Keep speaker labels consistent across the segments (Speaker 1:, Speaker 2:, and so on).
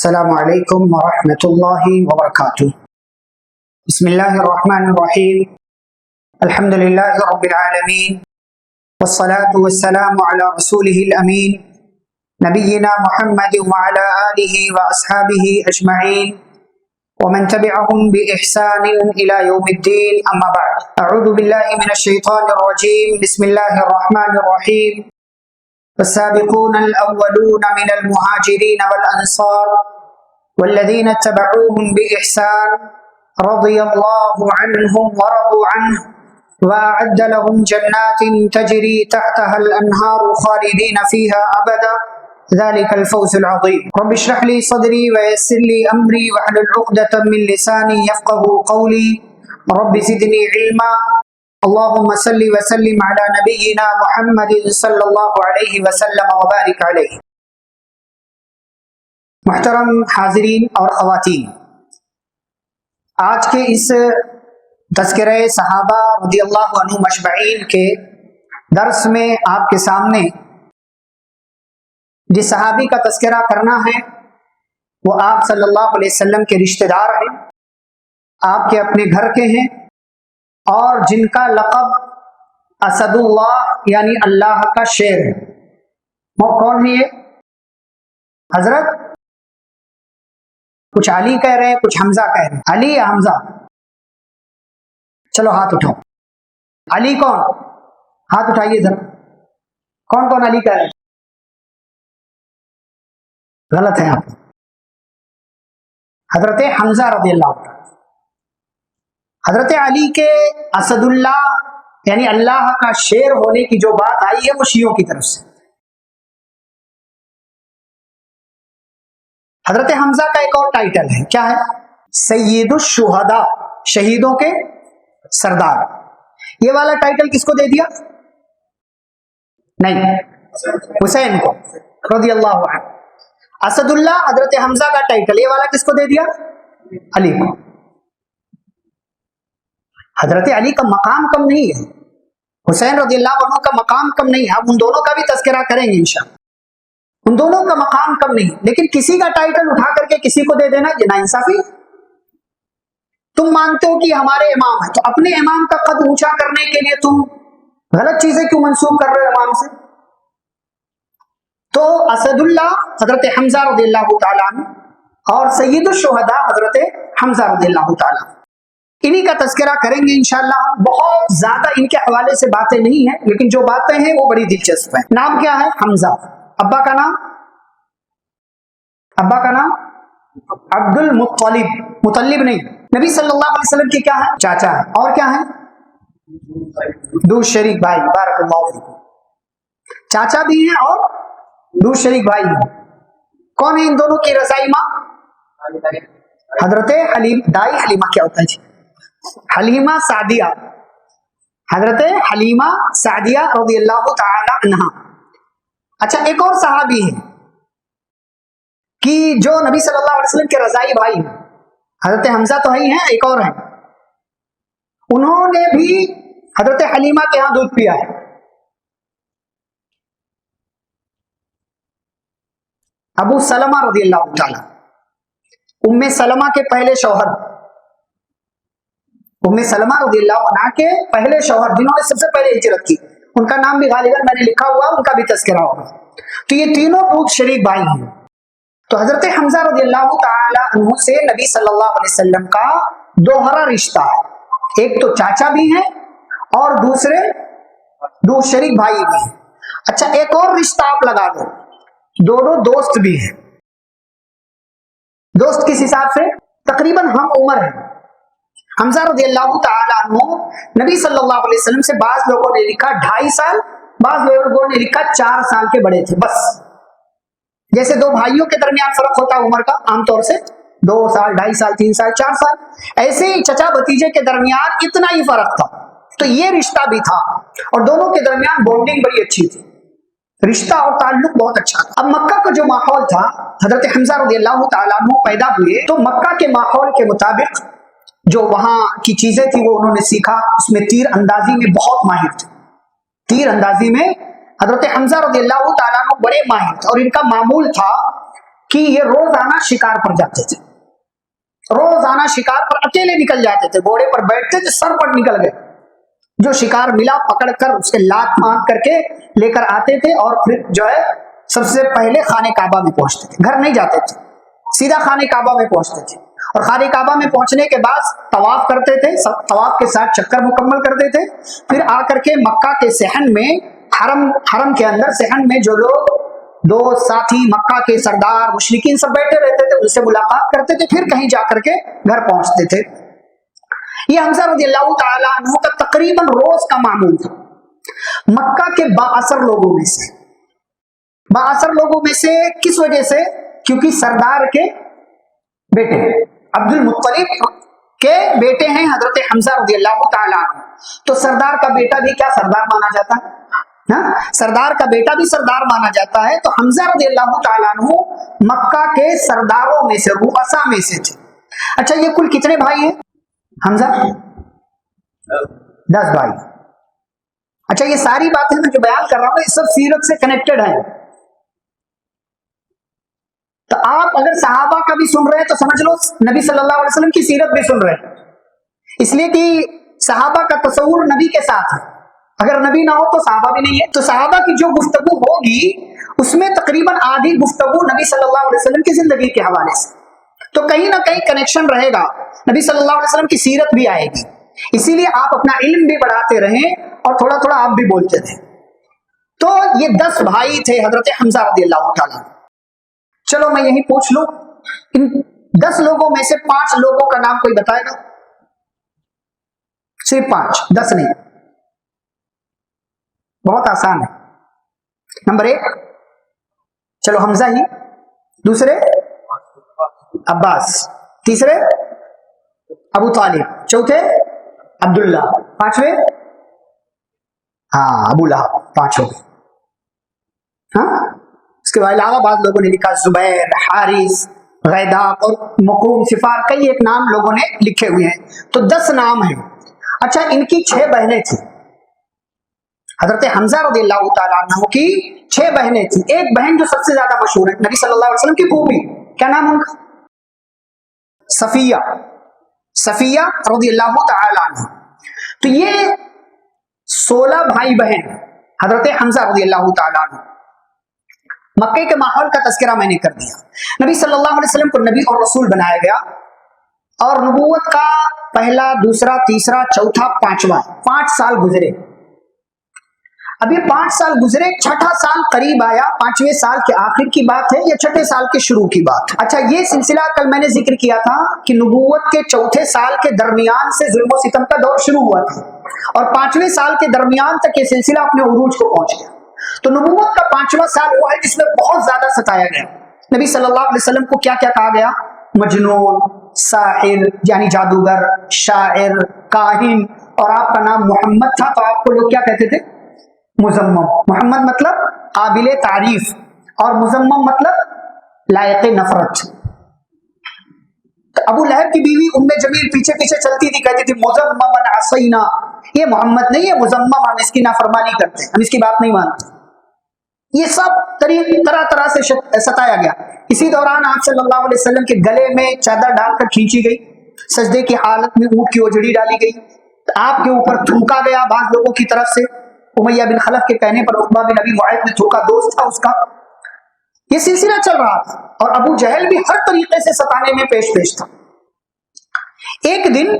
Speaker 1: السلام علیکم ورحمۃ اللہ وبرکاتہ۔ بسم اللہ الرحمن الرحیم، الحمد للہ رب العالمین، والصلاة والسلام علی رسولہ الامین، نبینا محمد وعلی آلہ واصحابہ اجمعین ومن تبعهم بإحسان إلى يوم الدين، اما بعد، اعوذ باللہ من الشیطان الرجیم، بسم اللہ الرحمن الرحیم۔ والسابقون الأولون من المهاجرين والأنصار والذين اتبعوهم بإحسان رضي الله عنهم ورضوا عنه وأعد لهم جنات تجري تحتها الأنهار خالدين فيها أبدا ذلك الفوز العظيم۔ رب اشرح لي صدري ويسر لي أمري واحلل عقدة من لساني يفقهوا قولي رب زدني علما۔ اللهم صل وسلم على نبينا محمد صلی اللہ علیہ وسلم وبارک علیہ۔ محترم حاضرین اور خواتین، آج کے اس تذکرہ صحابہ رضی اللہ عنہم اجمعین کے درس میں آپ کے سامنے جس صحابی کا تذکرہ کرنا ہے وہ آپ صلی اللہ علیہ وسلم کے رشتہ دار ہیں، آپ کے اپنے گھر کے ہیں، اور جن کا لقب اسد اللہ یعنی اللہ کا شیر ہے۔ وہ کون ہے یہ؟ حضرت کچھ علی کہہ رہے ہیں، کچھ حمزہ کہہ رہے ہیں، علی یا حمزہ؟ چلو ہاتھ اٹھاؤ، علی کون؟ ہاتھ اٹھائیے ذرا، کون کون علی کہہ رہے ہیں؟ غلط ہے آپ، حضرت حمزہ رضی اللہ عنہ۔ حضرت علی کے اسد اللہ یعنی اللہ کا شیر ہونے کی جو بات آئی ہے وہ شیعوں کی طرف سے۔ حضرت حمزہ کا ایک اور ٹائٹل ہے، کیا ہے؟ سید الشہداء، شہیدوں کے سردار۔ یہ والا ٹائٹل کس کو دے دیا؟ نہیں، حسین کو رضی اللہ عنہ۔ اسد اللہ حضرت حمزہ کا ٹائٹل، یہ والا کس کو دے دیا؟ علی کو۔ حضرت علی کا مقام کم نہیں ہے، حسین رضی اللہ عنہ کا مقام کم نہیں ہے، ہم ان دونوں کا بھی تذکرہ کریں گے انشاءاللہ۔ ان دونوں کا مقام کم نہیں، لیکن کسی کا ٹائٹل اٹھا کر کے کسی کو دے دینا یہ ناانصافی۔ تم مانتے ہو کہ ہمارے امام ہیں، تو اپنے امام کا قد اونچا کرنے کے لیے تم غلط چیزیں کیوں منسوب کر رہے ہو امام سے؟ تو اسد اللہ حضرت حمزہ رضی اللہ تعالیٰ عنہ اور سید الشہداء حضرت حمزہ رضی اللہ تعالیٰ عنہ، انہی کا تذکرہ کریں گے انشاءاللہ۔ بہت زیادہ ان کے حوالے سے باتیں نہیں ہیں، لیکن جو باتیں ہیں وہ بڑی دلچسپ ہیں۔ نام کیا ہے؟ حمزہ۔ ابا کا نام؟ ابا کا نام عبد المطلب، مطلب نہیں، نبی صلی اللہ علیہ وسلم کی کیا ہے؟ چاچا ہے۔ اور کیا ہے؟ دو شریک بھائی، بارک اللہ فیکم۔ چاچا بھی ہیں اور دو شریک بھائی ہیں۔ کون ہے ان دونوں کی رضائی ماں؟ حضرت حلیم، دائی حلیمہ کیا ہوتا ہے جی؟ حلیمہ سعدیہ، حضرت حلیمہ سعدیہ رضی اللہ تعالی عنہا۔ اچھا، ایک اور صحابی ہے کہ جو نبی صلی اللہ علیہ وسلم کے رضائی بھائی ہیں، حضرت حمزہ تو ہی ہیں، ایک اور ہیں، انہوں نے بھی حضرت حلیمہ کے ہاں دودھ پیا ہے۔ ابو سلمہ رضی اللہ تعالی، ام سلمہ کے پہلے شوہر، ام سلمہ رضی اللہ عنہ کے پہلے شوہر جنہوں نے سب سے پہلے ہجرت کی، ان کا نام بھی غالباً میں نے لکھا ہوا، ان کا بھی تذکرہ ہوگا۔ تو یہ تینوں دودھ شریک بھائی ہیں۔ تو حضرت حمزہ رضی اللہ تعالی عنہ سے نبی صلی اللہ علیہ وسلم کا دوہرا رشتہ ہے، ایک تو چاچا بھی ہیں اور دوسرے دو شریک بھائی بھی ہیں۔ اچھا، ایک اور رشتہ آپ لگا دو، دونوں دوست بھی ہیں۔ دوست کس حساب سے؟ تقریباً ہم عمر ہیں۔ حمزہ رضی اللہ تعالی عنہ نبی صلی اللہ علیہ وسلم سے بعض لوگوں نے لکھا 2.5 سال، بعض لوگوں نے لکھا 4 سال کے بڑے تھے بس۔ جیسے دو بھائیوں کے درمیان فرق ہوتا ہے عمر کا، عام طور سے 2 سال، 2.5 سال، 3 سال، 4 سال، ایسے ہی چچا بھتیجے کے درمیان اتنا ہی فرق تھا۔ تو یہ رشتہ بھی تھا اور دونوں کے درمیان بونڈنگ بڑی اچھی تھی، رشتہ اور تعلق بہت اچھا تھا۔ اب مکہ کا جو ماحول تھا، حضرت حمزہ رضی اللہ تعالیٰ عنہ پیدا ہوئے تو مکہ کے ماحول کے مطابق جو وہاں کی چیزیں تھی وہ انہوں نے سیکھا۔ اس میں تیر اندازی میں بہت ماہر تھے، تیر اندازی میں حضرت حمزہ رضی اللہ تعالیٰ عنہ بڑے ماہر تھے، اور ان کا معمول تھا کہ یہ روزانہ شکار پر جاتے تھے، روزانہ شکار پر اکیلے نکل جاتے تھے، گھوڑے پر بیٹھتے تھے، سر پر نکل گئے، جو شکار ملا پکڑ کر اسے لات مار کر کے لے کر آتے تھے، اور پھر جو ہے سب سے پہلے خانہ کعبہ میں پہنچتے تھے، گھر نہیں جاتے تھے، سیدھا خانہ کعبہ میں پہنچتے تھے، اور خانہ کعبہ میں پہنچنے کے بعد طواف کرتے تھے، طواف کے ساتھ چکر مکمل کرتے تھے، پھر آ کر کے مکہ کے صحن میں، حرم کے اندر صحن میں جو لوگ دوست ساتھی مکہ کے سردار مشرکین سب بیٹھے رہتے تھے، ان سے ملاقات کرتے تھے، پھر کہیں جا کر کے گھر پہنچتے تھے۔ یہ حمزہ رضی اللہ تعالیٰ عنہ کا تقریباً روز کا معمول تھا۔ مکہ کے بااثر لوگوں میں سے، بااثر لوگوں میں سے کس وجہ سے؟ کیونکہ سردار کے بیٹے عبد المطلب کے بیٹے ہیں حضرت حمزہ رضی اللہ تعالیٰ عنہ، تو سردار کا بیٹا بھی کیا سردار مانا جاتا ہے؟ سردار کا بیٹا بھی سردار مانا جاتا ہے، تو حمزہ رضی اللہ تعالیٰ عنہ مکہ کے سرداروں میں سے، رؤساء میں سے تھے۔ اچھا، یہ کل کتنے بھائی ہیں حمزہ؟ 10 بھائی۔ اچھا، یہ ساری باتیں میں جو بیان کر رہا ہوں یہ سب سیرت سے کنیکٹڈ ہیں، تو آپ اگر صحابہ کا بھی سن رہے ہیں تو سمجھ لو نبی صلی اللہ علیہ وسلم کی سیرت بھی سن رہے ہیں، اس لیے کہ صحابہ کا تصور نبی کے ساتھ ہے، اگر نبی نہ ہو تو صحابہ بھی نہیں ہے، تو صحابہ کی جو گفتگو ہوگی اس میں تقریباً آدھی گفتگو نبی صلی اللہ علیہ وسلم کی زندگی کے حوالے سے، تو کہیں نہ کہیں کنیکشن رہے گا، نبی صلی اللہ علیہ وسلم کی سیرت بھی آئے گی، اسی لیے آپ اپنا علم بھی بڑھاتے رہیں اور تھوڑا تھوڑا آپ بھی بولتے تھے۔ تو یہ 10 بھائی تھے حضرت حمزہ رضی اللہ تعالیٰ۔ چلو میں یہی پوچھ لوں، ان 10 لوگوں میں سے 5 لوگوں کا نام کوئی بتائے گا؟ صرف 5، 10 نہیں، بہت آسان ہے۔ نمبر 1 چلو حمزہ ہی، دوسرے عباس، تیسرے ابو طالب، چوتھے عبداللہ، 5ویں ابو لہب، 5 ہو گئے۔ ہاں، اس کے علاوہ بعض لوگوں نے لکھا زبیر، حارث، غیداق اور مقوم، سفار، کئی ایک نام لوگوں نے لکھے ہوئے ہیں، تو 10 نام ہیں۔ اچھا، ان کی 6 بہنیں تھیں، حضرت حمزہ رضی اللہ تعالیٰ عنہ کی 6 بہنیں تھیں، ایک بہن جو سب سے زیادہ مشہور ہے، نبی صلی اللہ علیہ وسلم کی پھوپھی، کیا نام ان کا؟ صفیہ رضی اللہ تعالیٰ عنہ۔ تو یہ 16 بھائی بہن حضرت حمزہ رضی اللہ تعالیٰ عنہ۔ مکے کے ماحول کا تذکرہ میں نے کر دیا، نبی صلی اللہ علیہ وسلم کو نبی اور رسول بنایا گیا، اور نبوت کا پہلا، دوسرا، تیسرا، چوتھا، 5واں 5 سال گزرے۔ اب یہ 5 سال گزرے، 6واں سال قریب آیا، 5ویں سال کے آخر کی بات ہے یا 6ٹھے سال کے شروع کی بات؟ اچھا، یہ سلسلہ کل میں نے ذکر کیا تھا کہ نبوت کے 4تھے سال کے درمیان سے ظلم و ستم کا دور شروع ہوا تھا، اور 5ویں سال کے درمیان تک یہ سلسلہ اپنے عروج کو پہنچ گیا۔ تو نبوت کا 5واں سال وہ ہے جس میں بہت زیادہ ستایا گیا۔ نبی صلی اللہ علیہ وسلم کو کیا کیا کہا گیا؟ مجنون، ساحر یعنی جادوگر، شاعر، کاہن، اور آپ کا نام محمد تھا تو آپ کو لوگ کیا کہتے تھے؟ مذمم۔ محمد مطلب قابل تعریف، اور مذمم مطلب لائق نفرت۔ تو ابو لہب کی بیوی ام جمیل پیچھے پیچھے چلتی تھی، کہتی تھی مذممن عصینا، یہ محمد نہیں ہے، مذمم، ہم اس کی نافرمانی کرتے ہیں، ہم اس کی بات نہیں مانتے۔ یہ سب طرح طرح سے ستایا گیا۔ اسی دوران آپ صلی اللہ علیہ وسلم کے گلے میں چادر ڈال کر کھینچی گئی، سجدے کی حالت میں اونٹ کی اوجڑی ڈالی گئی، آپ کے اوپر تھوکا گیا بعض لوگوں کی طرف سے، امیہ بن خلف کے کہنے پر عقبہ بن ابی معیط نے تھوکا، دوست تھا اس کا۔ یہ سلسلہ چل رہا تھا، اور ابو جہل بھی ہر طریقے سے ستانے میں پیش تھا۔ ایک دن،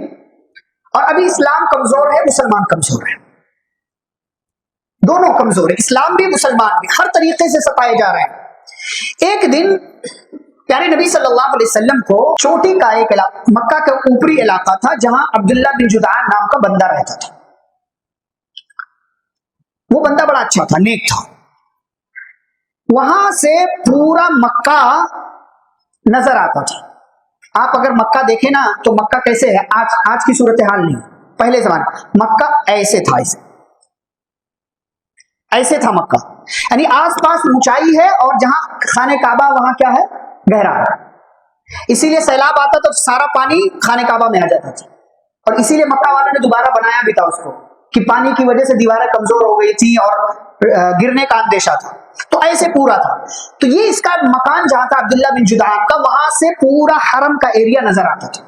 Speaker 1: اور ابھی اسلام کمزور ہے، مسلمان کمزور ہے، دونوں کمزور ہیں، اسلام بھی مسلمان بھی، ہر طریقے سے ستائے جا رہے ہیں۔ ایک دن پیارے نبی صلی اللہ علیہ وسلم کو چوٹی کا ایک علاقہ، مکہ کا اوپری علاقہ تھا جہاں عبداللہ بن جدعان نام کا بندہ رہتا تھا۔ وہ بندہ بڑا اچھا تھا، نیک تھا، وہاں سے پورا مکہ نظر آتا تھا۔ آپ اگر مکہ دیکھیں نا تو مکہ کیسے ہے، آج کی صورتحال نہیں، پہلے زمانے مکہ ایسے تھا، ایسے تھا مکہ، یعنی آس پاس اونچائی ہے، اور جہاں خانہ کعبہ وہاں کیا ہے، گہرا ہے، اسی لیے سیلاب آتا تو سارا پانی خانہ کعبہ میں آ جاتا تھا، اور اسی لیے مکہ والوں نے دوبارہ بنایا بھی تھا اس کو، کہ پانی کی وجہ سے دیواریں کمزور ہو گئی تھی اور گرنے کا اندیشہ تھا، تو ایسے پورا تھا. تو یہ اس کا مکان جہاں تھا عبداللہ بن جدعان کا، وہاں سے پورا حرم کا ایریا نظر آتا تھا.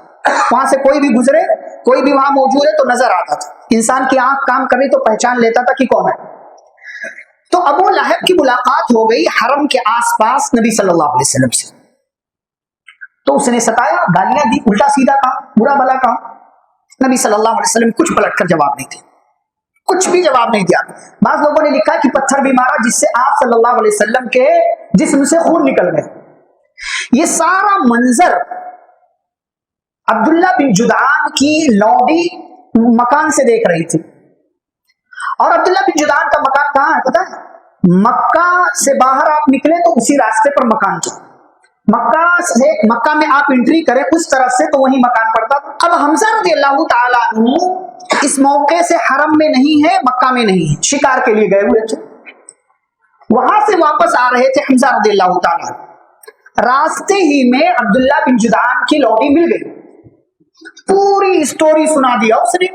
Speaker 1: وہاں سے کوئی بھی گزرے، کوئی بھی وہاں موجود ہے تو نظر آتا تھا. انسان کی آنکھ کام کر رہی تو پہچان لیتا تھا کہ کون ہے. تو ابو لہب کی ملاقات ہو گئی حرم کے آس پاس نبی صلی اللہ علیہ وسلم سے. تو اس نے ستایا، گالیاں دی، الٹا سیدھا کہا، برا بلا کہا. نبی صلی اللہ علیہ وسلم کچھ پلٹ کر جواب نہیں دیا، کچھ بھی جواب نہیں دیا. بعض لوگوں نے لکھا کہ پتھر بھی مارا جس سے آپ صلی اللہ علیہ وسلم کے جسم سے خون نکل گئے. یہ سارا منظر عبداللہ بن جدعان کی لونڈی مکان سے دیکھ رہی تھی. اور عبداللہ بن جدعان کا مکان کہاں ہے پتہ ہے؟ مکہ سے باہر آپ نکلے تو اسی راستے پر مکان تھا. مکہ میں آپ انٹری کریں اس طرف سے تو وہی مکان پڑتا تھا. اب حمزہ رضی اللہ تعالیٰ عنہ اس موقع سے حرم میں نہیں ہے، مکہ میں نہیں ہے، شکار کے لیے گئے ہوئے تھے. وہاں سے واپس آ رہے تھے حمزہ رضی اللہ تعالیٰ. راستے ہی میں عبداللہ بن جدعان کی لونڈی مل گئی. پوری اسٹوری سنا دیا اس نے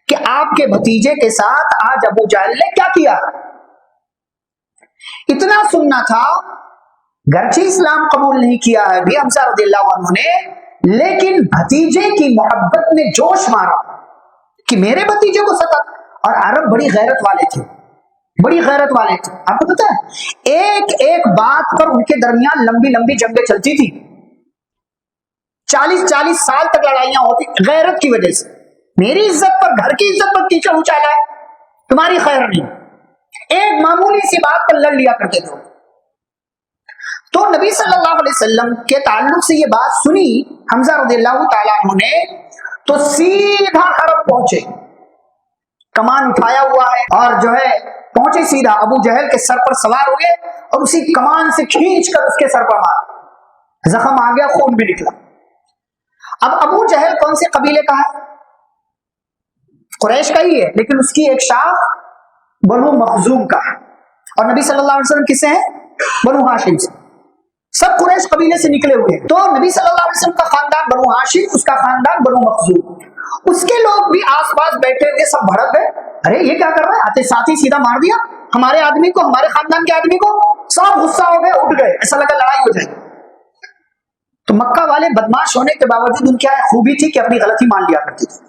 Speaker 1: کہ آپ کے بھتیجے کے ساتھ آج ابو جہل نے کیا کیا. اتنا سننا تھا، گرچہ اسلام قبول نہیں کیا ہے بھی حمزہ رضی اللہ عنہ نے، لیکن بھتیجے کی محبت نے جوش مارا کہ میرے بھتیجے کو ستا. اور عرب بڑی غیرت والے تھے، بڑی غیرت والے تھے. آپ کو پتا ہے ایک ایک بات پر ان کے درمیان لمبی لمبی جنگیں چلتی تھی. 40 سال تک لڑائیاں ہوتی غیرت کی وجہ سے. میری عزت پر، گھر کی عزت پر کیچڑ اچالا ہے، تمہاری خیر نہیں. ایک معمولی سی بات پر لڑ لیا کرتے تھے. تو نبی صلی اللہ علیہ وسلم کے تعلق سے یہ بات سنی حمزہ رضی اللہ تعالیٰ عنہ نے تو سیدھا حرم پہنچے. کمان اٹھایا ہوا ہے اور جو ہے پہنچے سیدھا ابو جہل کے سر پر سوار ہو گئے اور اسی کمان سے کھینچ کر اس کے سر پر مارا. زخم آ گیا، خون بھی نکلا. اب ابو جہل کون سے قبیلے کا ہے؟ قریش کا ہی ہے، لیکن اس کی ایک شاخ بنو مخزوم کا ہے. اور نبی صلی اللہ علیہ وسلم کس سے ہیں؟ بنو ہاشم سے. سب قریش قبیلے سے نکلے ہوئے. تو نبی صلی اللہ علیہ وسلم کا خاندان بنو ہاشم، اس کا خاندان بنو مخزوم. اس کے لوگ بھی آس پاس بیٹھے ہوئے سب بھڑک گئے، ارے یہ کیا کر رہا ہے؟ آتے ساتھ ہی سیدھا مار دیا ہمارے آدمی کو، ہمارے خاندان کے آدمی کو. سب غصہ ہو گئے، اٹھ گئے، ایسا لگا لڑائی ہو جائے. تو مکہ والے بدماش ہونے کے باوجود ان کی خوبی تھی کہ اپنی غلطی مان لیا کرتے تھے.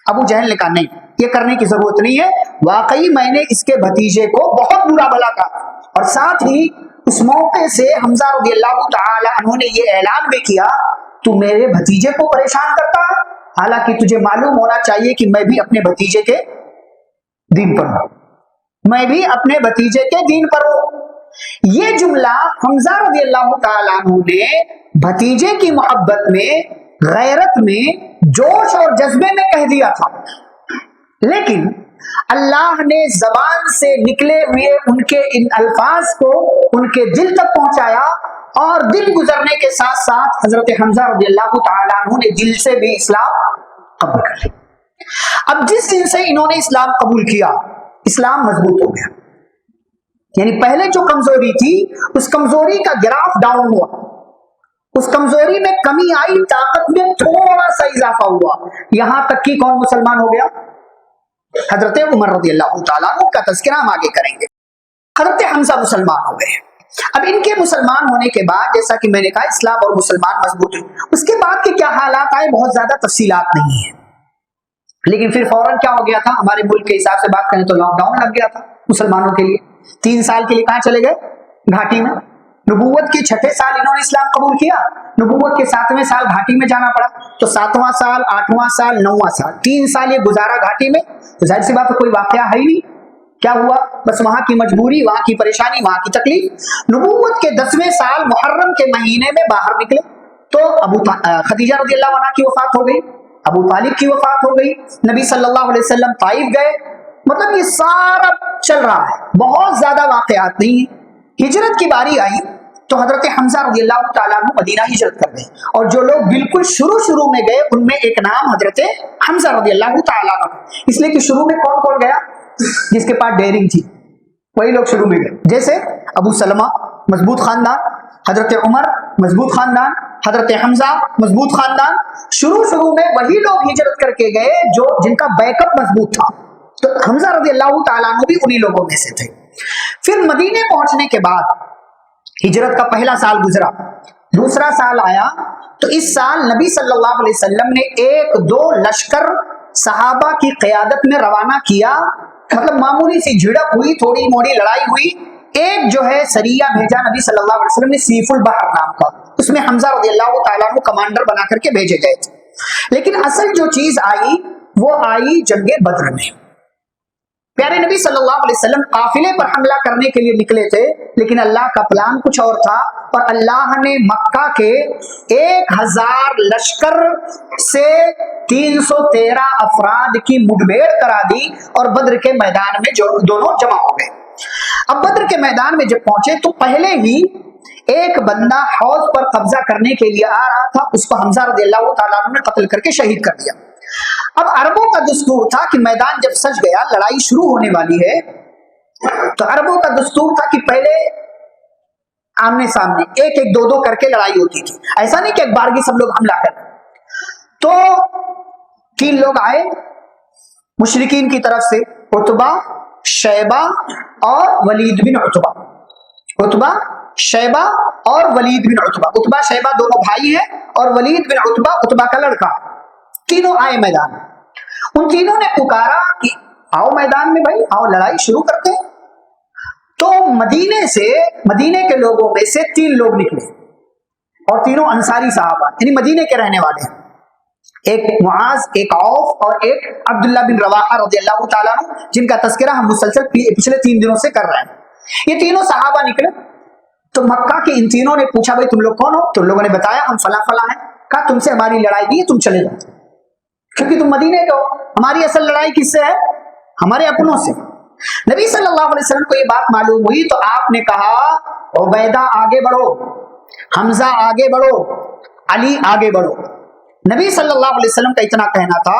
Speaker 1: ابو جہل نے کہا نہیں، یہ کرنے کی ضرورت نہیں ہے، واقعی میں نے اس کے بھتیجے کو بہت برا بھلا کہا. اور ساتھ ہی اس موقع سے حمزہ رضی اللہ تعالی عنہ نے یہ اعلان بھی کیا تو میرے بھتیجے کو پریشان کرتا ہے، حالانکہ تجھے معلوم ہونا چاہیے کہ میں بھی اپنے بھتیجے کے دین پر ہوں، میں بھی اپنے بھتیجے کے دین پر ہوں. یہ جملہ حمزہ رضی اللہ تعالیٰ عنہ نے بھتیجے کی محبت میں، غیرت میں، جوش اور جذبے میں کہہ دیا تھا، لیکن اللہ نے زبان سے نکلے ہوئے ان کے ان الفاظ کو ان کے دل تک پہنچایا. اور دل گزرنے کے ساتھ ساتھ حضرت حمزہ رضی اللہ تعالیٰ عنہ نے دل سے بھی اسلام قبول کر لیا. اب جس دن سے انہوں نے اسلام قبول کیا، اسلام مضبوط ہو گیا. یعنی پہلے جو کمزوری تھی اس کمزوری کا گراف ڈاؤن ہوا، اس کمزوری میں کمی آئی، طاقت میں تھوڑا سا اضافہ ہوا. یہاں تک کہ کون مسلمان ہو گیا؟ حضرت عمر رضی اللہ تعالیٰ عنہ کا تذکرہ ہم آگے کریں گے. حضرت حمزہ مسلمان ہو گئے. اب ان کے مسلمان ہونے کے بعد جیسا کہ میں نے کہا اسلام اور مسلمان مضبوط ہوئے. اس کے بعد کے کیا حالات آئے بہت زیادہ تفصیلات نہیں ہیں، لیکن پھر فوراً کیا ہو گیا تھا؟ ہمارے ملک کے حساب سے بات کریں تو لاک ڈاؤن لگ گیا تھا مسلمانوں کے لیے. 3 سال کے لیے کہاں چلے گئے؟ گھاٹی میں. نبوت کے 6 سال انہوں نے اسلام قبول کیا، نبوت کے 7ویں سال گھاٹی میں جانا پڑا. تو 7واں سال، 8واں سال، 9واں سال، 3 سال یہ گزارا گھاٹی میں. تو ظاہر سی بات ہے کوئی واقعہ ہے ہی نہیں. کیا ہوا؟ بس وہاں کی مجبوری، وہاں کی پریشانی، وہاں کی تکلیف. نبوت کے 10ویں سال محرم کے مہینے میں باہر نکلے تو خدیجہ رضی اللہ عنہ کی وفات ہو گئی، ابو طالب کی وفات ہو گئی. نبی صلی اللہ علیہ وسلم طائف گئے. مطلب یہ سارا چل رہا ہے، بہت زیادہ واقعات نہیں ہیں. ہجرت کی باری آئی تو حضرت حمزہ رضی اللہ تعالیٰ عنہ مدینہ ہجرت کر گئے. اور جو لوگ بالکل شروع میں گئے ان میں ایک نام حضرت حمزہ رضی اللہ تعالیٰ عنہ، اس لیے کہ شروع میں کون گیا؟ جس کے پاس ڈیرنگ تھی وہی لوگ شروع میں گئے. جیسے ابو سلمہ، مضبوط خاندان، حضرت عمر مضبوط خاندان، حضرت حمزہ مضبوط خاندان. شروع میں وہی لوگ ہجرت کر کے گئے جو جن کا بیک اپ مضبوط تھا. تو حمزہ رضی اللہ تعالیٰ عنہ بھی انہی لوگوں میں سے تھے. پھر مدینے پہنچنے کے بعد ہجرت کا پہلا سال گزرا، دوسرا سال آیا تو اس سال نبی صلی اللہ علیہ وسلم نے 1-2 لشکر صحابہ کی قیادت میں روانہ کیا. مطلب معمولی سی جھڑپ ہوئی، تھوڑی موڑی لڑائی ہوئی. ایک جو ہے سریہ بھیجا نبی صلی اللہ علیہ وسلم نے سیف البحر نام کا، اس میں حمزہ رضی اللہ تعالیٰ عنہ کمانڈر بنا کر کے بھیجے گئے تھے. لیکن اصل جو چیز آئی وہ آئی جنگ بدر میں. پیارے نبی صلی اللہ علیہ وسلم قافلے پر حملہ کرنے کے لیے نکلے تھے، لیکن اللہ کا پلان کچھ اور تھا اور اللہ نے مکہ کے 1000 لشکر سے 313 افراد کی مڈبھیڑ کرا دی اور بدر کے میدان میں جو دونوں جمع ہو گئے. اب بدر کے میدان میں جب پہنچے تو پہلے ہی ایک بندہ حوض پر قبضہ کرنے کے لیے آ رہا تھا، اس کو حمزہ رضی اللہ تعالیٰ عنہ نے قتل کر کے شہید کر دیا. اب عربوں کا دستور تھا کہ میدان جب سج گیا، لڑائی شروع ہونے والی ہے، تو عربوں کا دستور تھا کہ پہلے آمنے سامنے 1-1 2-2 کر کے لڑائی ہوتی تھی. ایسا نہیں کہ ایک بارگی سب لوگ حملہ کریں. تو 3 لوگ آئے مشرکین کی طرف سے، عتبہ، شیبہ اور ولید بن عتبہ. عتبہ، شیبہ اور ولید بن عتبہ. عتبہ شیبہ دونوں بھائی ہیں اور ولید بن عتبہ عتبہ کا لڑکا. تینوں آئے میدان. ان تینوں نے پکارا کہ آؤ میدان میں بھائی، آؤ لڑائی شروع کرتے ہیں. تو مدینے کے لوگوں میں سے 3 لوگ نکلے اور تینوں انصاری صحابہ یعنی مدینے کے رہنے والے ہیں. ایک معاذ، ایک عوف اور ایک عبداللہ بن رواحہ رضی اللہ تعالیٰ عنہ، جن کا تذکرہ ہم مسلسل پچھلے 3 دنوں سے کر رہے ہیں. یہ تینوں صحابہ نکلے تو مکہ کے ان تینوں نے پوچھا بھائی تم لوگ کون ہو؟ تو لوگوں نے بتایا ہم فلاں فلاں ہیں. کہا تم سے ہماری لڑائی نہیں ہے، تم چلے جاؤ کیونکہ تم مدینے کے ہو. ہماری اصل لڑائی کس سے ہے؟ ہمارے اپنوں سے. نبی صلی اللہ علیہ وسلم کو یہ بات معلوم ہوئی تو آپ نے کہا عبیدہ آگے بڑھو، حمزہ آگے بڑھو، علی آگے بڑھو. نبی صلی اللہ علیہ وسلم کا اتنا کہنا تھا.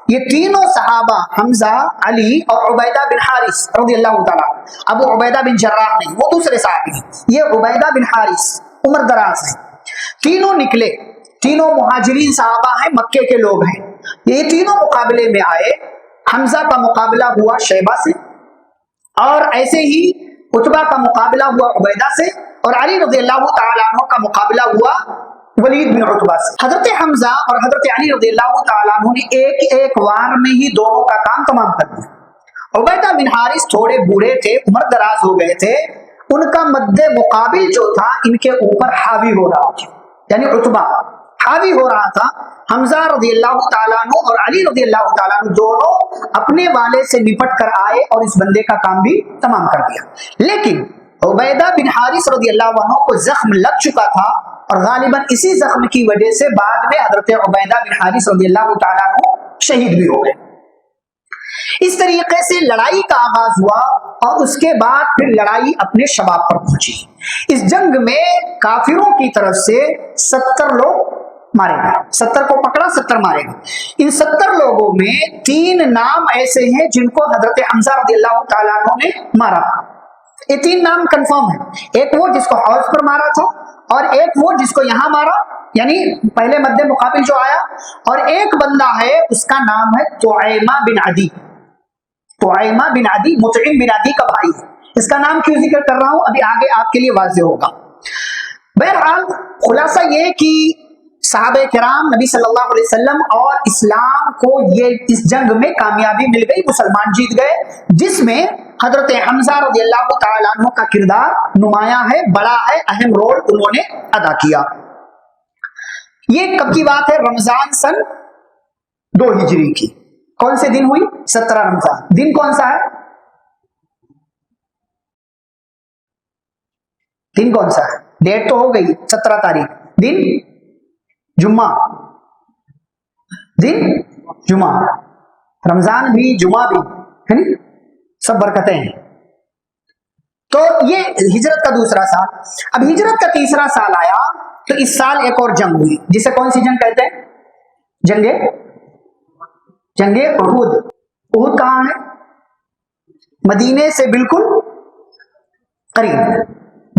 Speaker 1: یہ تینوں صحابہ حمزہ، علی اور عبیدہ بن حارث رضی اللہ تعالیٰ، ابو عبیدہ بن جراح نہیں، وہ دوسرے صحابی ہیں، یہ عبیدہ بن حارث عمر دراز ہیں. تینوں نکلے، تینوں مہاجرین صحابہ ہیں، مکے کے لوگ ہیں. یہ تینوں مقابلے میں آئے. حمزہ کا مقابلہ ہوا شیبہ سے، اور ایسے ہی عتبہ کا مقابلہ ہوا عبیدہ سے، اور علی رضی اللہ تعالیٰ عنہ کا مقابلہ ہوا ولید بن عتبہ سے. حضرت حمزہ اور حضرت علی رضی اللہ تعالیٰ عنہ نے ایک وار میں ہی دونوں کا کام تمام کر دیا. عبیدہ بن حارث تھوڑے بوڑھے تھے، عمر دراز ہو گئے تھے، ان کا مد مقابل جو تھا ان کے اوپر حاوی ہو رہا تھا، یعنی عتبہ حاوی ہو رہا تھا. حمزہ رضی اللہ تعالیٰ عنہ اور علی رضی اللہ تعالیٰ عنہ دونوں اپنے والے سے نپٹ کر آئے اور اس بندے کا کام بھی تمام کر دیا. لیکن عبیدہ بن حارث رضی اللہ عنہ کو زخم لگ چکا تھا اور غالباً اسی زخم کی وجہ سے بعد میں حضرت عبیدہ بن حارث رضی اللہ تعالیٰ عنہ شہید بھی ہو گئے. اس طریقے سے لڑائی کا آغاز ہوا اور اس کے بعد پھر لڑائی اپنے شباب پر پہنچی. اس جنگ میں کافروں کی طرف سے 70 لوگ مارے گئے. 70 کو پکڑا، 70 مارے گئے. ان 70 لوگوں میں 3 نام ایسے ہیں جن کو حضرت حمزہ رضی اللہ تعالیٰ عنہ نے مارا. یہ 3 نام کنفرم ہیں. ایک وہ جس کو حوض پر مارا تھا، اور ایک وہ جس کو یہاں مارا یعنی پہلے مد مقابل جو آیا، اور ایک بندہ ہے اس کا نام ہے طعیمہ بن عدی. طعیمہ بن عدی مطعم بن عدی کا بھائی ہے. اس کا نام کیوں ذکر کر رہا ہوں ابھی آگے آپ کے لیے واضح ہوگا. بہرحال خلاصہ یہ کہ صحابہ کرام، نبی صلی اللہ علیہ وسلم اور اسلام کو یہ اس جنگ میں کامیابی مل گئی، مسلمان جیت گئے، جس میں حضرت حمزہ رضی اللہ تعالیٰ عنہ کا کردار نمایاں ہے، بڑا ہے، اہم رول انہوں نے ادا کیا. یہ کب کی بات ہے؟ رمضان سن 2 ہجری کی. کون سے دن ہوئی؟ 17 رمضان. دن کون سا ہے؟ دن کون سا ہے؟ ڈیٹ تو ہو گئی 17 تاریخ. دن جمعہ. دن جمعہ. رمضان بھی، جمعہ بھی ہے نا، سب برکتیں ہیں. تو یہ ہجرت کا دوسرا سال. اب ہجرت کا تیسرا سال آیا تو اس سال ایک اور جنگ ہوئی، جسے کون سی جنگ کہتے ہیں؟ جنگ احد. احد کہاں ہے؟ مدینے سے بالکل قریب.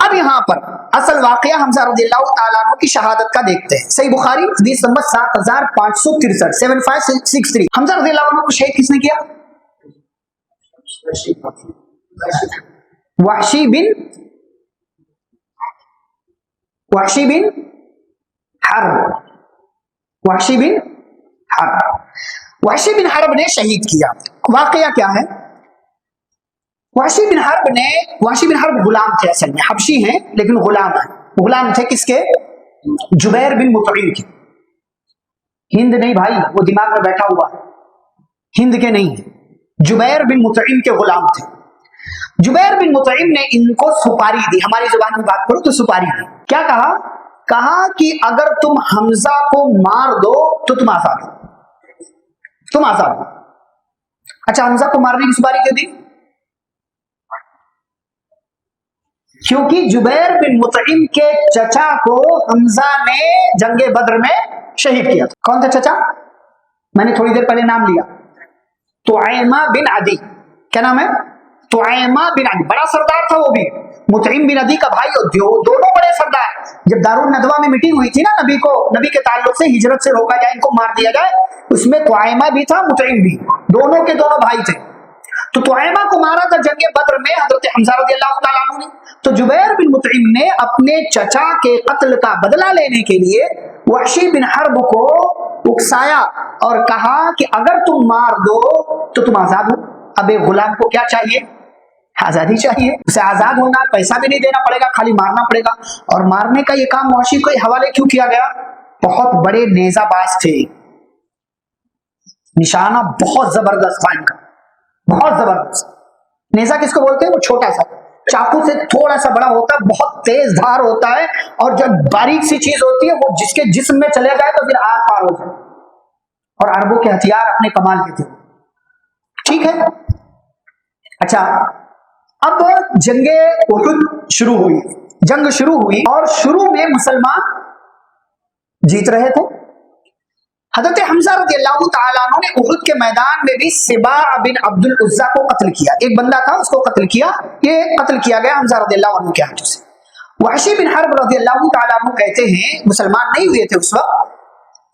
Speaker 1: اب یہاں پر اصل واقعہ حمزہ رضی اللہ تعالیٰ عنہ کی شہادت کا دیکھتے ہیں. صحیح بخاری حدیث نمبر 7563 7563. حمزہ رضی اللہ عنہ کو شہید کس نے کیا؟ وحشی بن حرب. وحشی بن حرب نے شہید کیا. واقعہ کیا ہے؟ وحشی بن حرب غلام تھے، اصل میں حبشی ہیں لیکن غلام تھے کس کے؟ جبیر بن مطعم کے. ہند نہیں بھائی، وہ دماغ میں بیٹھا ہوا ہے، ہند کے نہیں، جبیر بن مطعم کے غلام تھے. جبیر بن مطعم نے ان کو سپاری دی، ہماری زبان میں بات کرو تو سپاری دی. کیا کہا کہ اگر تم حمزہ کو مار دو تو تم آزاد ہو. اچھا، حمزہ کو مارنے کی سپاری کیوں دی؟ کیونکہ جبیر بن مطعم کے چچا کو حمزہ نے جنگ بدر میں شہید کیا تھا. کون تھا چچا؟ میں نے تھوڑی دیر پہلے نام لیا، طعیمہ بن عدی. کیا نام ہے؟ طعیمہ بن عدی. بڑا سردار تھا وہ بھی، مطعم بن عدی کا بھائی، دونوں بڑے سردار. جب دارالندوا میں میٹنگ ہوئی تھی نا، نبی کے تعلق سے ہجرت سے روکا جائے، ان کو مار دیا جائے، اس میں طعیمہ بھی تھا، مطعم بھی، دونوں کے دونوں بھائی تھے. تو طعیمہ کو مارا تھا جنگ بدر میں حضرت حمزہ رضی اللہ تعالیٰ عنہ نے. تو جبیر بن مطعم نے اپنے چچا کے قتل کا بدلہ لینے کے لیے وحشی بن حرب کو اکسایا اور کہا کہ اگر تم مار دو تو تم آزاد ہو. اب ایک غلام کو کیا چاہیے؟ آزادی چاہیے. اسے آزاد ہونا، پیسہ بھی نہیں دینا پڑے گا، خالی مارنا پڑے گا. اور مارنے کا یہ کام وحشی کے حوالے کیوں کیا گیا؟ بہت بڑے نیزہ باز تھے، نشانہ بہت زبردست تھا ان کا، بہت زبردست. نیزہ کس کو بولتے ہیں؟ وہ چھوٹا سا چاقو سے تھوڑا سا بڑا ہوتا ہے، بہت تیز دھار ہوتا ہے، اور جب باریک سی چیز ہوتی ہے وہ جس کے جسم میں چلے جائے تو پھر آر پار ہو جائے. اور عربوں کے ہتھیار اپنے کمال کے تھے. ٹھیک ہے. اچھا، اب جنگ احد شروع ہوئی، جنگ شروع ہوئی، اور شروع میں مسلمان جیت رہے تھے. حضرت حمزہ رضی اللہ تعالیٰ عنہ نے احد کے میدان میں بھی سباع بن عبد العزا کو قتل کیا. ایک بندہ تھا، اس کو قتل کیا. یہ قتل کیا گیا حمزہ رضی اللہ عنہ کے ہاتھوں سے. وحشی بن حرب رضی اللہ تعالیٰ عنہ کہتے ہیں، مسلمان نہیں ہوئے تھے اس وقت،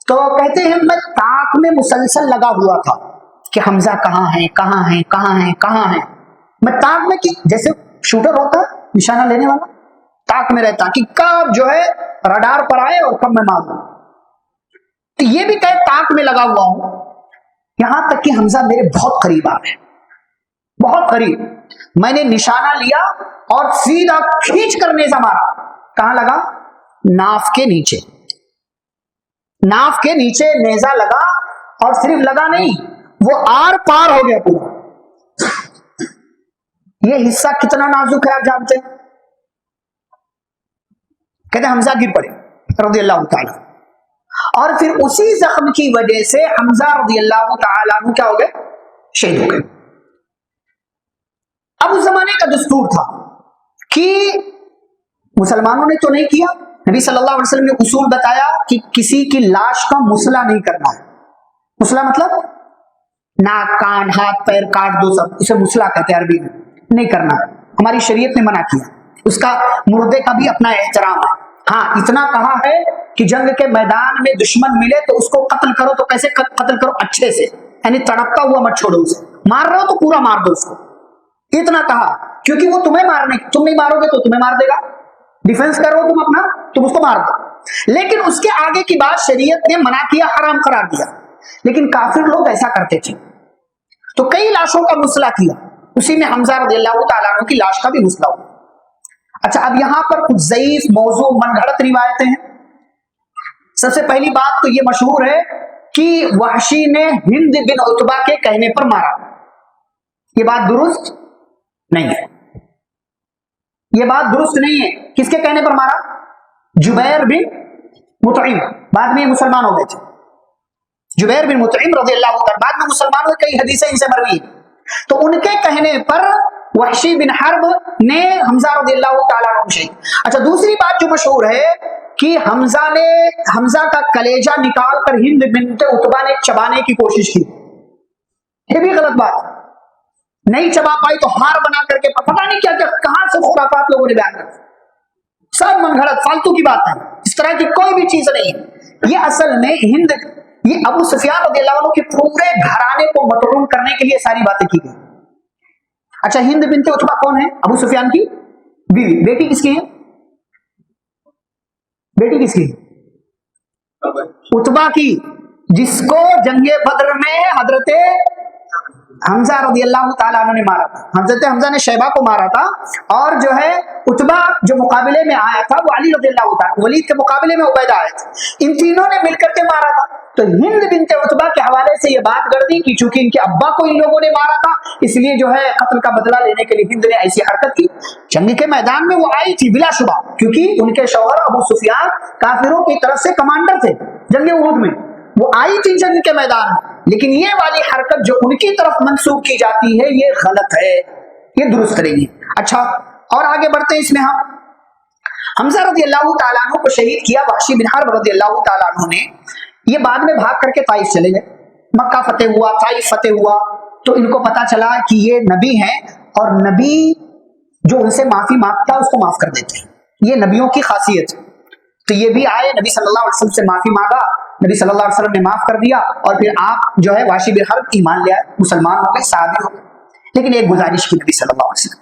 Speaker 1: تو کہتے ہیں میں تاک میں مسلسل لگا ہوا تھا کہ حمزہ کہاں ہیں، کہاں ہیں، کہاں ہیں، کہاں ہیں. میں تاک میں، جیسے شوٹر ہوتا ہے نشانہ لینے والا، تاک میں رہتا کہ کب جو ہے رڈار پر آئے اور کب میں ماروں. تو یہ بھی کہ تاک میں لگا ہوا ہوں، یہاں تک کہ حمزہ میرے بہت قریب آ گئے، بہت قریب. میں نے نشانہ لیا اور سیدھا کھینچ کر نیزہ مارا. کہاں لگا؟ ناف کے نیچے. ناف کے نیچے نیزہ لگا، اور صرف لگا نہیں، وہ آر پار ہو گیا پورا. یہ حصہ کتنا نازک ہے آپ جانتے ہیں؟ کہتے ہیں حمزہ گر پڑے رضی اللہ تعالیٰ، اور پھر اسی زخم کی وجہ سے حمزہ رضی اللہ تعالیٰ عنہ کیا ہو گئے؟ شہید ہو گئے. اب اس زمانے کا دستور تھا کہ مسلمانوں نے تو نہیں کیا، نبی صلی اللہ علیہ وسلم نے اصول بتایا کہ کسی کی لاش کا مسئلہ نہیں کرنا ہے. مسئلہ مطلب ناک، کان، ہاتھ، پیر کاٹ دو، سب اسے مسئلہ کہتے ہیں عربی میں، نہیں کرنا ہے. ہماری شریعت نے منع کیا. اس کا مردے کا بھی اپنا احترام ہے. ہاں، اتنا کہا ہے کہ جنگ کے میدان میں دشمن ملے تو اس کو قتل کرو، تو کیسے قتل کرو؟ اچھے سے، یعنی تڑپتا ہوا مت چھوڑو اسے. مار رہے ہو تو پورا مار دو اس کو. اتنا کہا کیونکہ وہ تمہیں مارنے، تم نہیں مارو گے تو تمہیں مار دے گا. ڈیفنس کرو تم اپنا، تم اس کو مار دو. لیکن اس کے آگے کی بات شریعت نے منع کیا، حرام قرار دیا. لیکن کافر لوگ ایسا کرتے تھے، تو کئی لاشوں کا مسئلہ کیا. اسی میں حمزہ رضی اللہ تعالیٰ عنہ کی لاش کا بھی مسئلہ ہوا. اچھا، اب یہاں پر کچھ ضعیف، موضوع، من گھڑت روایتیں ہیں. سب سے پہلی بات تو یہ مشہور ہے کہ وحشی نے ہند بن عتبہ کے کہنے پر مارا. یہ بات درست نہیں ہے، یہ بات درست نہیں ہے. کس کے کہنے پر مارا؟ جبیر بن مطعم. بعد میں یہ مسلمان ہو گئے تھے. جبیر بن مطعم رضی اللہ عنہ بعد میں مسلمان ہوئے، کئی حدیثیں ان سے مروی ہیں. تو ان کے کہنے پر وحشی بن حرب نے حمزہ رضی اللہ تعالیٰ عنہ شہید. اچھا، دوسری بات جو مشہور ہے کہ حمزہ نے حمزہ کا کلیجہ نکال کر ہند بنت عتبہ نے چبانے کی کوشش کی. یہ بھی غلط بات. نہیں چبا پائی تو ہار بنا کر کے پتہ نہیں کیا کیا کہاں سے خرافات لوگوں نے بیان کر، سب من گھڑت فالتو کی بات ہے، اس طرح کی کوئی بھی چیز نہیں ہے۔ یہ اصل میں ہند، یہ ابو سفیان رضی اللہ عنہ کے پورے گھرانے کو مطعون کرنے کے لیے ساری باتیں کی گئی۔ اچھا، ہند بنت عتبہ کون ہے؟ ابو سفیان کی بیوی۔ بیٹی کس کی ہے؟ بیٹی کس کی؟ عتبہ کی، جس کو جنگ بدر میں حضرت حمزہ رضی اللہ تعالیٰ عنہ نے مارا تھا۔ حضرت حمزہ نے شیبہ کو مارا تھا، اور جو ہے عتبہ جو مقابلے میں آیا تھا وہ علی رضی اللہ تعالیٰ، ولید کے مقابلے میں عبیدہ آئے تھے، ان تینوں نے مل کر کے مارا تھا۔ تو ہند بنت عتبہ کے حوالے سے یہ بات کر دی کہ چونکہ ان کے ابا کو ان لوگوں نے مارا تھا، اس لیے جو ہے قتل کا بدلہ لینے کے لیے ہند نے ایسی حرکت کی۔ جنگ کے میدان میں وہ آئی تھی بلا شبہ، کیونکہ ان کے شوہر ابو سفیان کافروں کی طرف سے کمانڈر تھے جنگ احد میں، وہ آئی تھی جنگ کے میدان میں، لیکن یہ والی حرکت جو ان کی طرف منسوب کی جاتی ہے یہ غلط ہے، یہ درست نہیں ہے۔ اچھا، اور آگے بڑھتے ہیں اس میں ہم حمزہ رضی اللہ تعالیٰ عنہ کو شہید کیا وحشی بن حرب رضی اللہ تعالیٰ عنہ نے۔ یہ بعد میں بھاگ کر کے طائف چلے گئے، مکہ فتح ہوا، طائف فتح ہوا، تو ان کو پتا چلا کہ یہ نبی ہیں، اور نبی جو ان سے معافی مانگتا اس کو معاف کر دیتے ہیں، یہ نبیوں کی خاصیت ہے۔ تو یہ بھی آئے، نبی صلی اللہ علیہ وسلم سے معافی مانگا، نبی صلی اللہ علیہ وسلم نے معاف کر دیا، اور پھر آپ جو ہے وحشی بن حرب ایمان لے آئے، مسلمان ہو گئے، صحابی ہو گئے۔ لیکن ایک گزارش کی نبی صلی اللہ علیہ وسلم،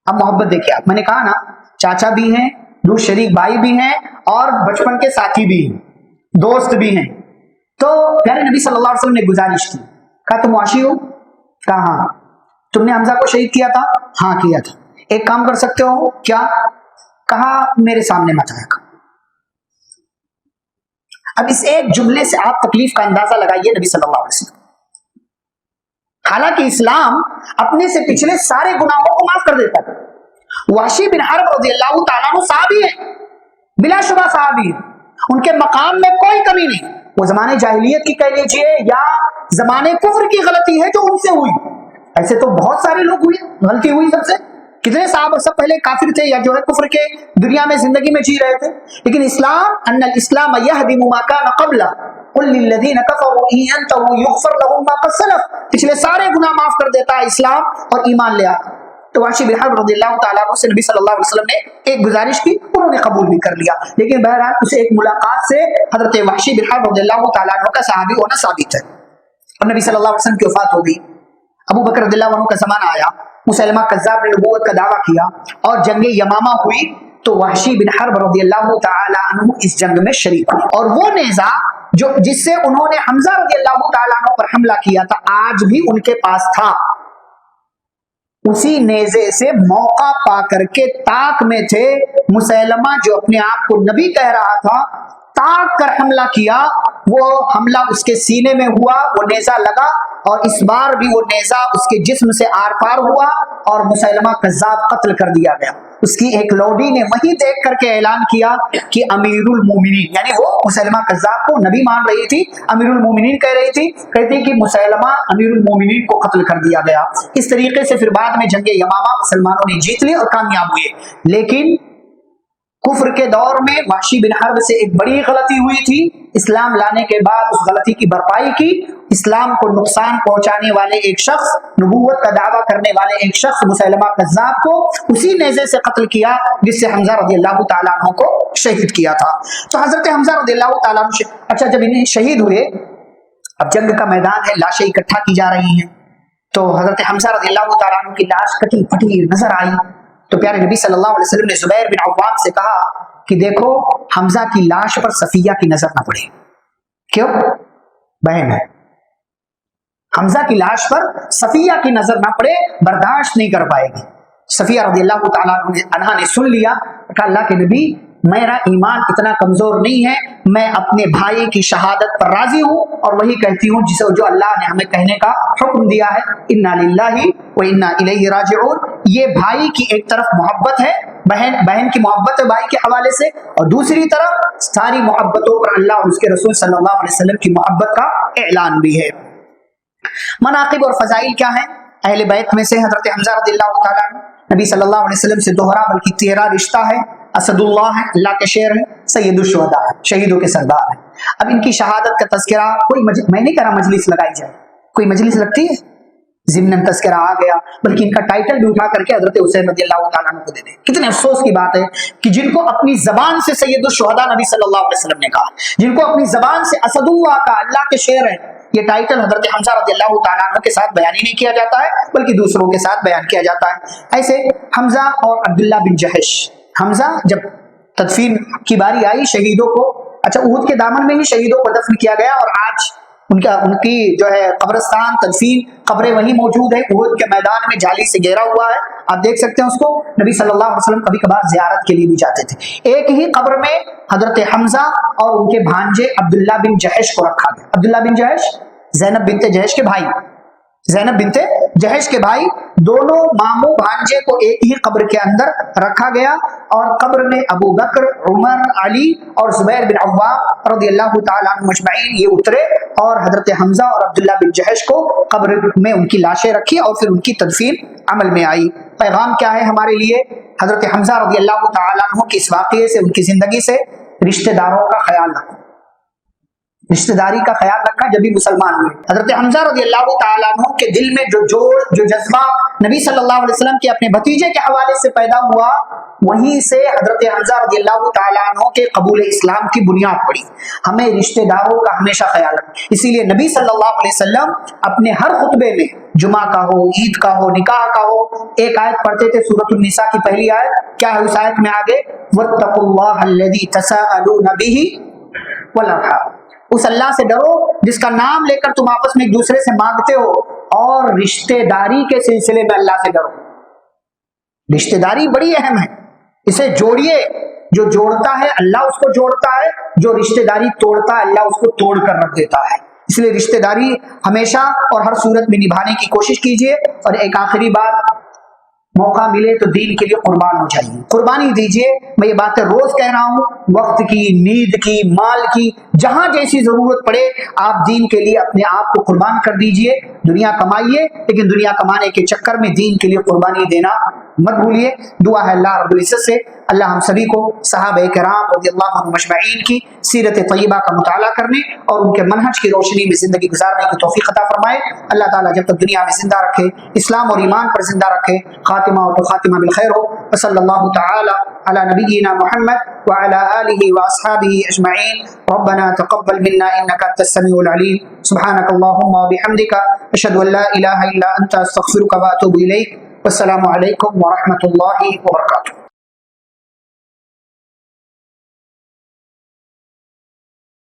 Speaker 1: اب محبت دیکھیے، آپ میں نے کہا نا چاچا بھی ہیں، دو شریک بھائی بھی ہیں، اور بچپن کے ساتھی بھی ہیں، دوست بھی ہیں۔ تو پیارے نبی صلی اللہ علیہ وسلم نے گزارش کی، کہا تم وحشی ہو؟ کہا ہاں۔ تم نے حمزہ کو شہید کیا تھا؟ ہاں کیا تھا۔ ایک کام کر سکتے ہو کیا؟ کہا میرے سامنے مت آیا کرو۔ اب اس ایک جملے سے آپ تکلیف کا اندازہ لگائیے نبی صلی اللہ علیہ وسلم۔ حالانکہ اسلام اپنے سے پچھلے سارے گناہوں کو معاف کر دیتا ہے۔ وحشی بن حرب رضی اللہ تعالیٰ عنہ صحابی ہیں، بلا شبہ صحابی ہیں، ان کے مقام میں کوئی کمی نہیں۔ وہ زمانے جاہلیت کی کہہ لیجئے یا زمانے کفر کی غلطی ہے جو ان سے ہوئی، ایسے تو بہت سارے لوگ ہوئی، غلطی ہوئی سب سے، کتنے صحابہ سب پہلے کافر تھے یا جو ہے کفر کے دنیا میں زندگی میں جی رہے تھے، لیکن اسلام ان الاسلام یہدم ما کان قبلہ قل للذین کفروا ان ينتهوا یغفر لهم ما قد سلف، پچھلے سارے گناہ معاف کر دیتا ہے اسلام، اور ایمان لے آتا۔ تو وحشی بن حرب رضی اللہ تعالیٰ عنہ سے نبی صلی اللہ علیہ وسلم نے ایک گزارش کی، انہوں نے قبول بھی کر لیا، لیکن بہرحال اسے ایک ملاقات سے حضرت وحشی بن حرب رضی اللہ تعالیٰ عنہ کا صحابی ہونا ثابت ہے۔ اور نبی صلی اللہ علیہ وسلم کی وفات ہو گئی، ابو بکر رضی اللہ عنہ کا زمانہ آیا، مسلمہ کذاب نے نبوت کا دعویٰ کیا، اور جنگ یمامہ ہوئی، تو وحشی بن حرب رضی اللہ تعالیٰ عنہ اس جنگ میں شریک ہوئے، اور وہ نیزہ جو جس سے انہوں نے حمزہ رضی اللہ تعالیٰ عنہ پر حملہ کیا تھا آج بھی ان کے پاس تھا، اسی نیزے سے موقع پا کر کے تاک میں تھے، مسلمہ جو اپنے آپ کو نبی کہہ رہا تھا تاک کر حملہ کیا، وہ حملہ اس کے سینے میں ہوا، وہ نیزہ لگا، اور اس بار بھی وہ نیزہ اس کے جسم سے آر پار ہوا، اور مسلمہ کذاب قتل کر دیا گیا۔ اس کی ایک لوڈی نے وہی دیکھ کر کے اعلان کیا کہ امیر المومنین، یعنی وہ مسلمہ کذاب کو نبی مان رہی تھی، امیر المومنین کہہ رہی تھی، کہتی کہ مسلمہ امیر المومنین کو قتل کر دیا گیا۔ اس طریقے سے پھر بعد میں جنگ یمامہ مسلمانوں نے جیت لی اور کامیاب ہوئے، لیکن کفر کے دور میں وحشی بن حرب سے ایک بڑی غلطی ہوئی تھی، اسلام لانے کے بعد اس غلطی کی بھرپائی کی، اسلام کو نقصان پہنچانے والے ایک شخص، نبوت کا دعویٰ کرنے والے ایک شخص مسلمہ کذاب کو اسی نیزے سے قتل کیا جس سے حمزہ رضی اللہ تعالیٰ عنہ کو شہید کیا تھا۔ تو حضرت حمزہ رضی اللہ تعالیٰ عنہ اچھا جب انہیں شہید ہوئے، اب جنگ کا میدان ہے، لاشیں اکٹھا کی جا رہی ہیں، تو حضرت حمزہ رضی اللہ تعالیٰ عنہ کی لاش کٹی پٹی نظر آئی، تو پیارے نبی صلی اللہ علیہ وسلم نے زبیر بن عوام سے کہا کہ دیکھو حمزہ کی لاش پر صفیہ کی نظر نہ پڑے۔ کیوں؟ بہن ہے، حمزہ کی لاش پر صفیہ کی نظر نہ پڑے، برداشت نہیں کر پائے گی۔ صفیہ رضی اللہ تعالیٰ عنہ نے سن لیا، کہا اللہ کے نبی میرا ایمان اتنا کمزور نہیں ہے، میں اپنے بھائی کی شہادت پر راضی ہوں اور وہی کہتی ہوں جسے جو اللہ نے ہمیں کہنے کا حکم دیا ہے، انا للہ و انا الیہ راجعون۔ یہ بھائی کی ایک طرف محبت ہے، بہن کی محبت ہے بھائی کے حوالے سے، اور دوسری طرف ساری محبتوں پر اللہ اور اس کے رسول صلی اللہ علیہ وسلم کی محبت کا اعلان بھی ہے۔ مناقب اور فضائل کیا ہیں اہل بیت میں سے؟ حضرت حمزہ رضی اللہ تعالیٰ عنہ نبی صلی اللہ علیہ وسلم سے دوہرا بلکہ 13 رشتہ ہے، اسد اللہ ہے، اللہ کے شیر ہے، سید الشہداء ہے، شہیدوں کے سردار ہے۔ اب ان کی شہادت کا تذکرہ میں نہیں کہہ رہا مجلس لگائی جائے، کوئی مجلس لگتی ہے؟ ضمن تذکرہ آ گیا، بلکہ ان کا ٹائٹل بھی اٹھا کر کے حضرت حسین رضی اللہ تعالیٰ عنہ کو دے دیں۔ کتنے افسوس کی بات ہے کہ جن کو اپنی زبان سے سید الشہداء نبی صلی اللہ علیہ وسلم نے کہا، جن کو اپنی زبان سے اسد اللہ کا، اللہ کے شعر ہیں، یہ ٹائٹل حضرت حمزہ رضی اللہ تعالیٰ عنہ کے ساتھ بیان ہی نہیں کیا جاتا ہے بلکہ دوسروں کے ساتھ بیان کیا جاتا ہے۔ ایسے حمزہ اور عبداللہ بن جہش، حمزہ جب تدفین کی باری آئی شہیدوں کو، اچھا احد کے دامن میں ہی شہیدوں کو دفن کیا گیا، اور آج ان کی جو ہے قبرستان تدفین قبریں وہی موجود ہے، احد کے میدان میں جالی سے گھیرا ہوا ہے، آپ دیکھ سکتے ہیں اس کو۔ نبی صلی اللہ علیہ وسلم کبھی کبھار زیارت کے لیے بھی جاتے تھے۔ ایک ہی قبر میں حضرت حمزہ اور ان کے بھانجے عبداللہ بن جہش کو رکھا گیا۔ عبداللہ بن جہش زینب بنت جہش کے بھائی، زینب بنت جہش کے بھائی، دونوں ماموں بھانجے کو ایک ہی قبر کے اندر رکھا گیا، اور قبر میں ابو بکر، عمر، علی اور زبیر بن عوام رضی اللہ تعالیٰ عنہ مجمعین یہ اترے، اور حضرت حمزہ اور عبداللہ بن جہش کو قبر میں ان کی لاشیں رکھی، اور پھر ان کی تدفین عمل میں آئی۔ پیغام کیا ہے ہمارے لیے؟ حضرت حمزہ رضی اللہ تعالیٰ عنہ کے اس واقعے سے، ان کی زندگی سے، رشتہ داروں کا خیال رکھو، رشتہ داری کا خیال رکھا جب بھی مسلمان ہوئے۔ حضرت حمزہ رضی اللہ تعالیٰ عنہ کے دل میں جو جوش، جو جذبہ نبی صلی اللہ علیہ وسلم کے اپنے بھتیجے کے حوالے سے پیدا ہوا، وہیں سے حضرت حمزہ رضی اللہ تعالیٰ عنہ کے قبول اسلام کی بنیاد پڑی۔ ہمیں رشتہ داروں کا ہمیشہ خیال رکھنا، اسی لیے نبی صلی اللہ علیہ وسلم اپنے ہر خطبے میں، جمعہ کا ہو، عید کا ہو، نکاح کا ہو، ایک آیت پڑھتے تھے سورۃ النساء کی پہلی آیت، کیا ہے اس آیت میں آگے؟ وَاتَّقُوا اللَّهَ الَّذِي تَسَاءَلُونَ بِهِ وَالْأَرْحَامَ، اس اللہ سے ڈرو جس کا نام لے کر تم آپس میں ایک دوسرے سے مانگتے ہو، اور رشتہ داری کے سلسلے میں اللہ سے ڈرو۔ رشتہ داری بڑی اہم ہے، اسے جوڑیے، جو جوڑتا ہے اللہ اس کو جوڑتا ہے، جو رشتہ داری توڑتا ہے اللہ اس کو توڑ کر رکھ دیتا ہے۔ اس لیے رشتہ داری ہمیشہ اور ہر صورت میں نبھانے کی کوشش کیجیے۔ اور ایک آخری بات، موقع ملے تو دین کے لیے قربان ہو جائیے، قربانی دیجیے۔ میں یہ باتیں روز کہہ رہا ہوں، وقت کی، نیند کی، مال کی، جہاں جیسی ضرورت پڑے آپ دین کے لیے اپنے آپ کو قربان کر دیجیے۔ دنیا کمائیے، لیکن دنیا کمانے کے چکر میں دین کے لیے قربانی دینا مت بھولیے۔ دعا ہے اللہ رب العزت سے اللہ ہم سبھی کو صحابہ کرام رضی اللہ عنہم مجمعین کی سیرت طیبہ کا مطالعہ کرنے اور ان کے منہج کی روشنی میں زندگی گزارنے کی توفیق عطا فرمائے۔ اللہ تعالیٰ جب تک دنیا میں زندہ رکھے، اسلام اور ایمان پر زندہ رکھے، خاتمہ و تو خاتمہ بالخیر ہو۔ وصلی اللہ تعالی علی نبینا محمد وعلى آلہ واصحابہ اجمعین۔ ربنا تقبل منا انک انت السمیع العلیم۔ سبحانک اللہم وبحمدک، اشہد ان لا الہ الا انت، استغفرک واتوب الیک۔ والسلام علیکم ورحمۃ اللہ وبرکاتہ۔